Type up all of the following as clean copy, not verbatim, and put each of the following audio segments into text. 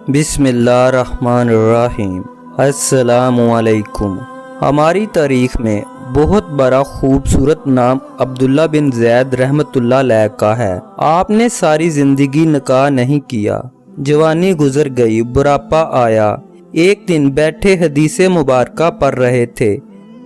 بسم اللہ الرحمن الرحیم۔ السلام علیکم۔ ہماری تاریخ میں بہت بڑا خوبصورت نام عبداللہ بن زید رحمۃ اللہ علیہ کا ہے۔ آپ نے ساری زندگی نکاح نہیں کیا، جوانی گزر گئی، بڑھاپا آیا۔ ایک دن بیٹھے حدیث مبارکہ پڑھ رہے تھے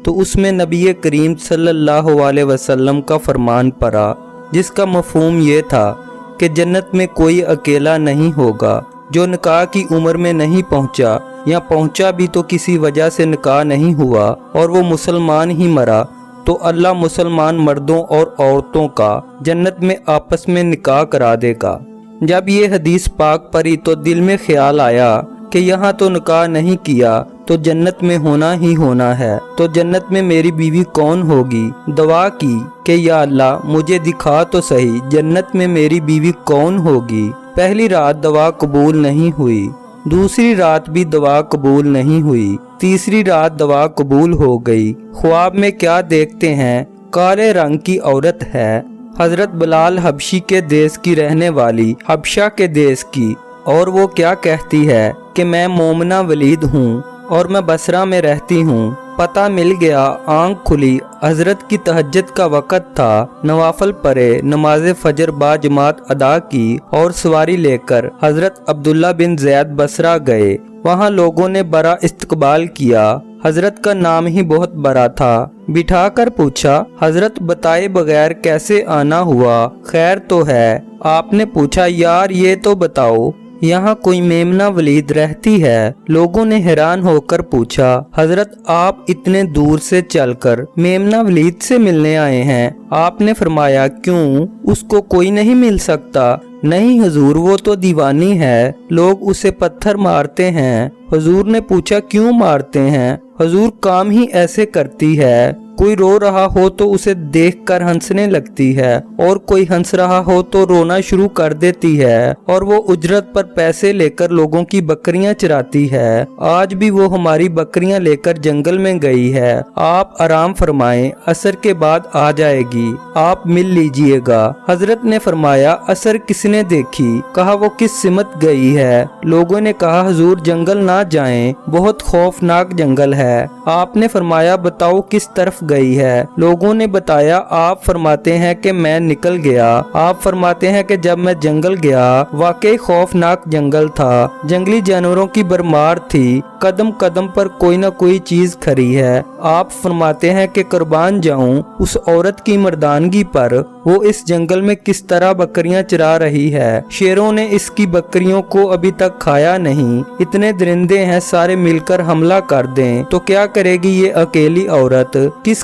تو اس میں نبی کریم صلی اللہ علیہ وسلم کا فرمان پڑھا، جس کا مفہوم یہ تھا کہ جنت میں کوئی اکیلا نہیں ہوگا جو نکاح کی عمر میں نہیں پہنچا، یا پہنچا بھی تو کسی وجہ سے نکاح نہیں ہوا اور وہ مسلمان ہی مرا، تو اللہ مسلمان مردوں اور عورتوں کا جنت میں آپس میں نکاح کرا دے گا۔ جب یہ حدیث پاک پڑھی تو دل میں خیال آیا کہ یہاں تو نکاح نہیں کیا تو جنت میں ہونا ہی ہونا ہے، تو جنت میں میری بیوی کون ہوگی؟ دعا کی کہ یا اللہ مجھے دکھا تو صحیح جنت میں میری بیوی کون ہوگی۔ پہلی رات دعا قبول نہیں ہوئی، دوسری رات بھی دعا قبول نہیں ہوئی، تیسری رات دعا قبول ہو گئی۔ خواب میں کیا دیکھتے ہیں؟ کالے رنگ کی عورت ہے، حضرت بلال حبشی کے دیس کی رہنے والی، حبشہ کے دیس کی، اور وہ کیا کہتی ہے کہ میں مومنہ ولید ہوں اور میں بصرہ میں رہتی ہوں۔ پتہ مل گیا، آنکھ کھلی، حضرت کی تہجد کا وقت تھا، نوافل پڑھے، نماز فجر با جماعت ادا کی اور سواری لے کر حضرت عبداللہ بن زید بصرہ گئے۔ وہاں لوگوں نے بڑا استقبال کیا، حضرت کا نام ہی بہت بڑا تھا۔ بٹھا کر پوچھا، حضرت بتائے بغیر کیسے آنا ہوا؟ خیر تو ہے؟ آپ نے پوچھا، یار یہ تو بتاؤ یہاں کوئی میمنہ ولید رہتی ہے؟ لوگوں نے حیران ہو کر پوچھا، حضرت آپ اتنے دور سے چل کر میمنہ ولید سے ملنے آئے ہیں؟ آپ نے فرمایا، کیوں اس کو کوئی نہیں مل سکتا؟ نہیں حضور، وہ تو دیوانی ہے، لوگ اسے پتھر مارتے ہیں۔ حضور نے پوچھا، کیوں مارتے ہیں؟ حضور کام ہی ایسے کرتی ہے، کوئی رو رہا ہو تو اسے دیکھ کر ہنسنے لگتی ہے، اور کوئی ہنس رہا ہو تو رونا شروع کر دیتی ہے، اور وہ اجرت پر پیسے لے کر لوگوں کی بکریاں چراتی ہے۔ آج بھی وہ ہماری بکریاں لے کر جنگل میں گئی ہے، آپ آرام فرمائیں، عصر کے بعد آ جائے گی، آپ مل لیجئے گا۔ حضرت نے فرمایا، عصر کس نے دیکھی؟ کہا، وہ کس سمت گئی ہے؟ لوگوں نے کہا، حضور جنگل نہ جائیں، بہت خوفناک جنگل ہے۔ آپ نے فرمایا، بتاؤ کس طرف گئی ہے؟ لوگوں نے بتایا، آپ فرماتے ہیں کہ میں نکل گیا۔ آپ فرماتے ہیں کہ جب میں جنگل گیا واقعی خوفناک جنگل تھا، جنگلی جانوروں کی بھرمار تھی، قدم قدم پر کوئی نہ کوئی چیز کھڑی ہے۔ آپ فرماتے ہیں کہ قربان جاؤں اس عورت کی مردانگی پر، وہ اس جنگل میں کس طرح بکریاں چرا رہی ہے، شیروں نے اس کی بکریوں کو ابھی تک کھایا نہیں، اتنے درندے ہیں سارے مل کر حملہ کر دیں تو کیا کرے گی یہ اکیلی عورت؟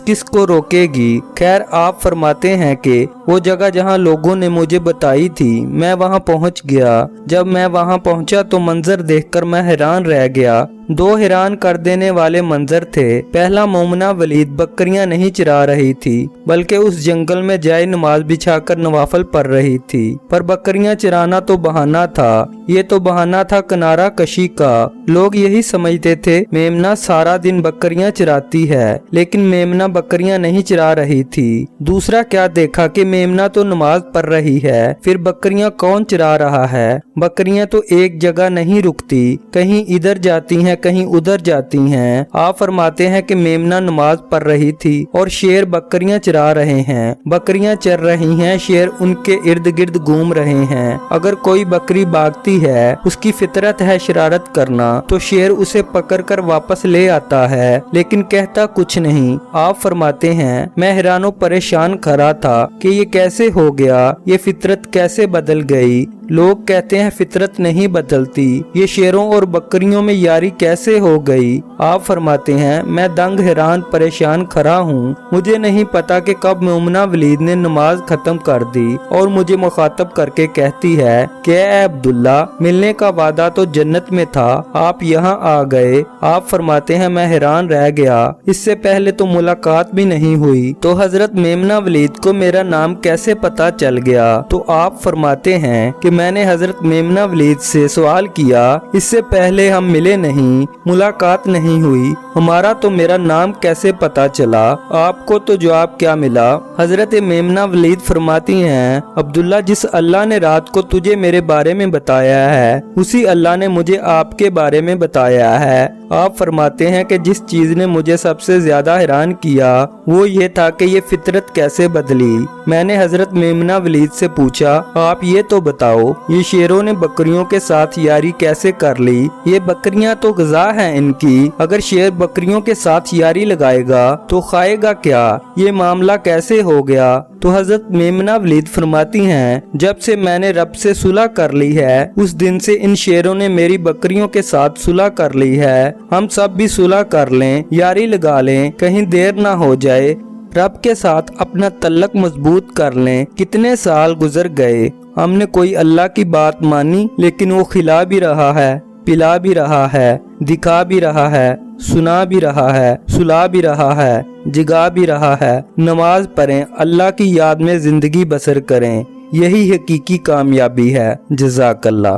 کس کو روکے گی؟ خیر آپ فرماتے ہیں کہ وہ جگہ جہاں لوگوں نے مجھے بتائی تھی میں وہاں پہنچ گیا۔ جب میں وہاں پہنچا تو منظر دیکھ کر میں حیران رہ گیا۔ دو حیران کر دینے والے منظر تھے۔ پہلا، مومنہ ولید بکریاں نہیں چرا رہی تھی بلکہ اس جنگل میں جائے نماز بچھا کر نوافل پڑھ رہی تھی، پر بکریاں چرانا تو بہانہ تھا، یہ تو بہانہ تھا کنارہ کشی کا۔ لوگ یہی سمجھتے تھے میمنہ سارا دن بکریاں چراتی ہے، لیکن میمنہ بکریاں نہیں چرا رہی تھی۔ دوسرا کیا دیکھا کہ میمنہ تو نماز پڑھ رہی ہے، پھر بکریاں کون چرا رہا ہے؟ بکریاں تو ایک جگہ نہیں رکتی، کہیں ادھر جاتی ہیں کہیں ادھر جاتی ہیں۔ آپ فرماتے ہیں کہ میمنہ نماز پڑھ رہی تھی اور شیر بکریاں چرا رہے ہیں، بکریاں چر رہی ہیں، شیر ان کے ارد گرد گھوم رہے ہیں۔ اگر کوئی بکری بھاگتی ہے، اس کی فطرت ہے شرارت کرنا، تو شیر اسے پکڑ کر واپس لے آتا ہے، لیکن کہتا کچھ نہیں۔ آپ فرماتے ہیں، میں حیران و پریشان کھڑا تھا کہ یہ کیسے ہو گیا، یہ فطرت کیسے بدل گئی؟ لوگ کہتے ہیں فطرت نہیں بدلتی، یہ شیروں اور بکریوں میں یاری کیسے ہو گئی؟ آپ فرماتے ہیں، میں دنگ حیران پریشان کھڑا ہوں، مجھے نہیں پتا کہ کب مومنہ ولید نے نماز ختم کر دی اور مجھے مخاطب کر کے کہتی ہے کہ اے عبداللہ، ملنے کا وعدہ تو جنت میں تھا، آپ یہاں آ گئے۔ آپ فرماتے ہیں، میں حیران رہ گیا، اس سے پہلے تو ملاقات بھی نہیں ہوئی، تو حضرت میمنہ ولید کو میرا نام کیسے پتا چل گیا؟ تو آپ فرماتے ہیں کہ میں نے حضرت میمنہ ولید سے سوال کیا، اس سے پہلے ہم ملے نہیں، ملاقات نہیں ہوئی، ہمارا تو میرا نام کیسے پتا چلا؟ آپ کو تو جواب کیا ملا؟ حضرت میمنہ ولید فرماتی ہیں، عبداللہ جس اللہ نے رات کو تجھے میرے بارے میں بتایا ہے اسی اللہ نے مجھے آپ کے بارے میں بتایا ہے۔ آپ فرماتے ہیں کہ جس چیز نے مجھے سب سے زیادہ حیران کیا وہ یہ تھا کہ یہ فطرت کیسے بدلی۔ میں نے حضرت میمنہ ولید سے پوچھا، آپ یہ تو بتاؤ یہ شیروں نے بکریوں کے ساتھ یاری کیسے کر لی؟ یہ بکریاں تو غذا ہیں ان کی، اگر شیر بکریوں کے ساتھ یاری لگائے گا تو کھائے گا کیا؟ یہ معاملہ کیسے ہو گیا؟ تو حضرت میمنہ ولید فرماتی ہیں، جب سے میں نے رب سے صلح کر لی ہے اس دن سے ان شیروں نے میری بکریوں کے ساتھ صلح کر لی ہے۔ ہم سب بھی صلح کر لیں، یاری لگا لیں، کہیں دیر نہ ہو جائے، رب کے ساتھ اپنا تعلق مضبوط کر لیں۔ کتنے سال گزر گئے، ہم نے کوئی اللہ کی بات مانی لیکن وہ کھلا بھی رہا ہے، پلا بھی رہا ہے، دکھا بھی رہا ہے، سنا بھی رہا ہے، سلا بھی رہا ہے، جگا بھی رہا ہے۔ نماز پڑھیں، اللہ کی یاد میں زندگی بسر کریں، یہی حقیقی کامیابی ہے۔ جزاک اللہ۔